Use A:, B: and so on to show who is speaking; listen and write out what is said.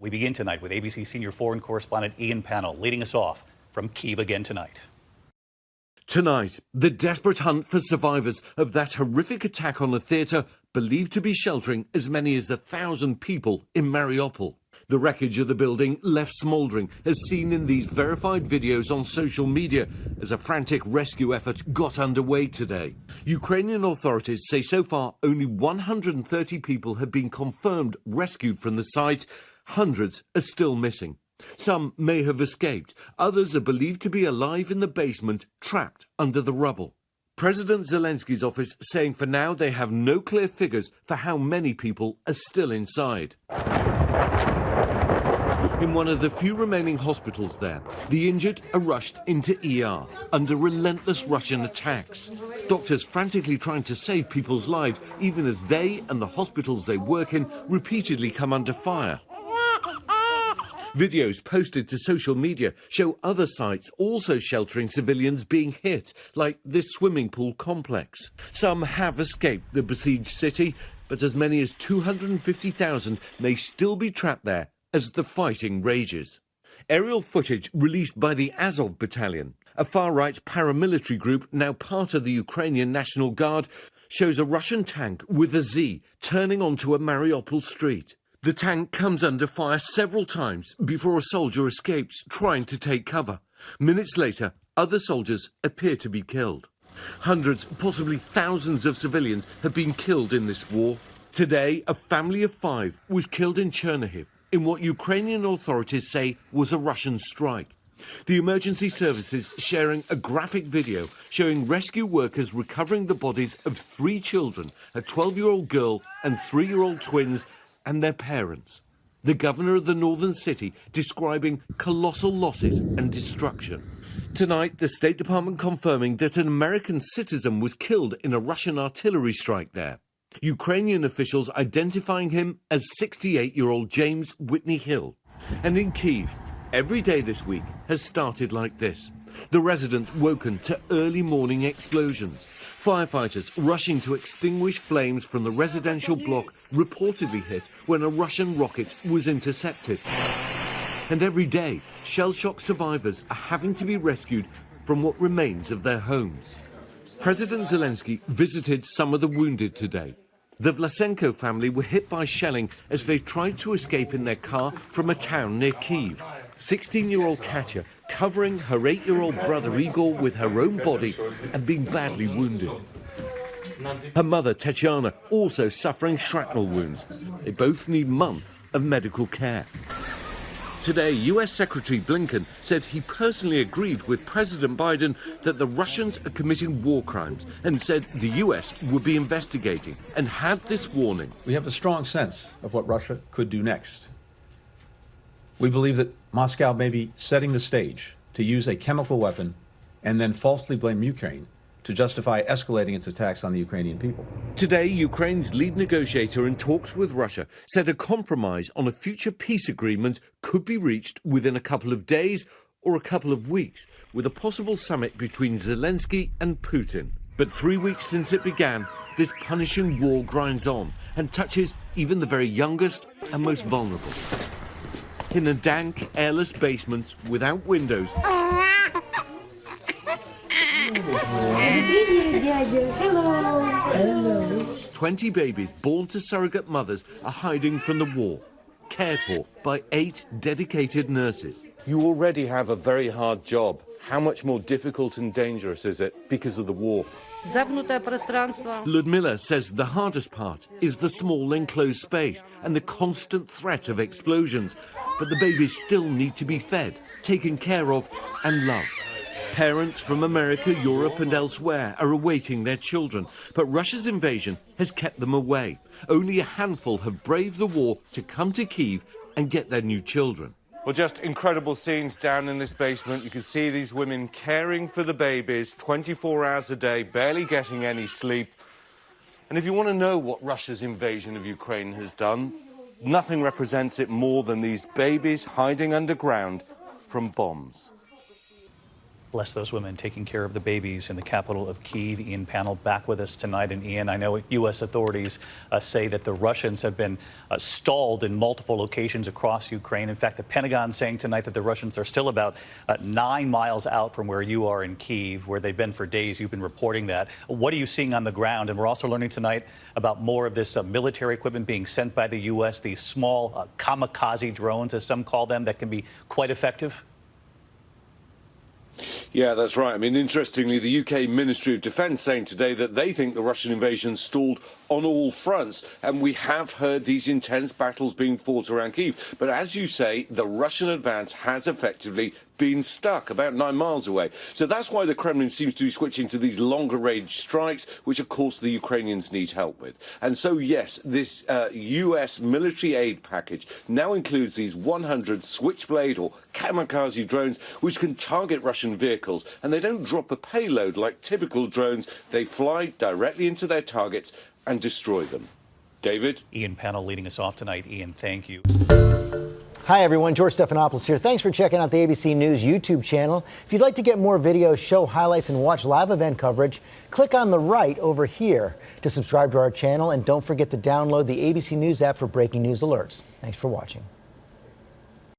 A: We begin tonight with ABC senior foreign correspondent Ian Pannell leading us off from Kyiv again tonight.
B: Tonight, the desperate hunt for survivors of that horrific attack on a theatre believed to be sheltering as many as 1,000 people in Mariupol. The wreckage of the building left smouldering, as seen in these verified videos on social media, as a frantic rescue effort got underway today. Ukrainian authorities say so far only 130 people have been confirmed rescued from the site. Hundreds are still missing. Some may have escaped. Others are believed to be alive in the basement, trapped under the rubble. President Zelensky's office saying for now they have no clear figures for how many people are still inside. In one of the few remaining hospitals there, the injured are rushed into ER under relentless Russian attacks. Doctors frantically trying to save people's lives, even as they and the hospitals they work in repeatedly come under fire. Videos posted to social media show other sites also sheltering civilians being hit, like this swimming pool complex. Some have escaped the besieged city, but as many as 250,000 may still be trapped there as the fighting rages. Aerial footage released by the Azov Battalion, a far-right paramilitary group now part of the Ukrainian National Guard, shows a Russian tank with a Z turning onto a Mariupol street. The tank comes under fire several times before a soldier escapes, trying to take cover. Minutes later, other soldiers appear to be killed. Hundreds, possibly thousands of civilians have been killed in this war. Today, a family of 5 was killed in Chernihiv in what Ukrainian authorities say was a Russian strike. The emergency services sharing a graphic video showing rescue workers recovering the bodies of 3 children, a 12-year-old girl and 3-year-old twins, and their parents. The governor of the northern city describing colossal losses and destruction. Tonight, the State Department confirming that an American citizen was killed in a Russian artillery strike there. Ukrainian officials identifying him as 68-year-old James Whitney Hill. And in Kyiv, every day this week has started like this. The residents woken to early morning explosions. Firefighters rushing to extinguish flames from the residential block reportedly hit when a Russian rocket was intercepted. And every day, shell-shock survivors are having to be rescued from what remains of their homes. President Zelensky visited some of the wounded today. The Vlasenko family were hit by shelling as they tried to escape in their car from a town near Kyiv. 16-year-old Katya covering her 8-year-old brother Igor with her own body and being badly wounded. Her mother, Tatiana, also suffering shrapnel wounds. They both need months of medical care. Today, US Secretary Blinken said he personally agreed with President Biden that the Russians are committing war crimes and said the US would be investigating and had this warning.
C: We have a strong sense of what Russia could do next. We believe that Moscow may be setting the stage to use a chemical weapon and then falsely blame Ukraine to justify escalating its attacks on the Ukrainian people.
B: Today, Ukraine's lead negotiator in talks with Russia said a compromise on a future peace agreement could be reached within a couple of days or a couple of weeks, with a possible summit between Zelensky and Putin. But 3 weeks since it began, this punishing war grinds on and touches even the very youngest and most vulnerable. In a dank, airless basement without windows, 20 babies born to surrogate mothers are hiding from the war, cared for by 8 dedicated nurses.
D: You already have a very hard job. How much more difficult and dangerous is it because of the war?
B: Ludmila says the hardest part is the small enclosed space and the constant threat of explosions. But the babies still need to be fed, taken care of and loved. Parents from America, Europe and elsewhere are awaiting their children, but Russia's invasion has kept them away. Only a handful have braved the war to come to Kyiv and get their new children.
D: Well, just incredible scenes down in this basement. You can see these women caring for the babies 24 hours a day, barely getting any sleep. And if you want to know what Russia's invasion of Ukraine has done, nothing represents it more than these babies hiding underground from bombs.
A: Bless those women taking care of the babies in the capital of Kyiv. Ian Panel back with us tonight. And Ian, I know U.S. authorities say that the Russians have been stalled in multiple locations across Ukraine. In fact, the Pentagon saying tonight that the Russians are still about 9 miles out from where you are in Kyiv, where they've been for days. You've been reporting that. What are you seeing on the ground? And we're also learning tonight about more of this military equipment being sent by the U.S., these small kamikaze drones, as some call them, that can be quite effective.
E: Yeah, that's right. I mean, interestingly, the UK Ministry of Defence saying today that they think the Russian invasion stalled on all fronts. And we have heard these intense battles being fought around Kyiv. But as you say, the Russian advance has effectively been stuck about 9 miles away. So that's why the Kremlin seems to be switching to these longer range strikes, which of course the Ukrainians need help with. And so, yes, this US military aid package now includes these 100 Switchblade or kamikaze drones, which can target Russian vehicles. And they don't drop a payload like typical drones. They fly directly into their targets and destroy them. David?
A: Ian Panel leading us off tonight. Ian, thank you.
F: Hi, everyone. George Stephanopoulos here. Thanks for checking out the ABC News YouTube channel. If you'd like to get more videos, show highlights, and watch live event coverage, click on the right over here to subscribe to our channel. And don't forget to download the ABC News app for breaking news alerts. Thanks for watching.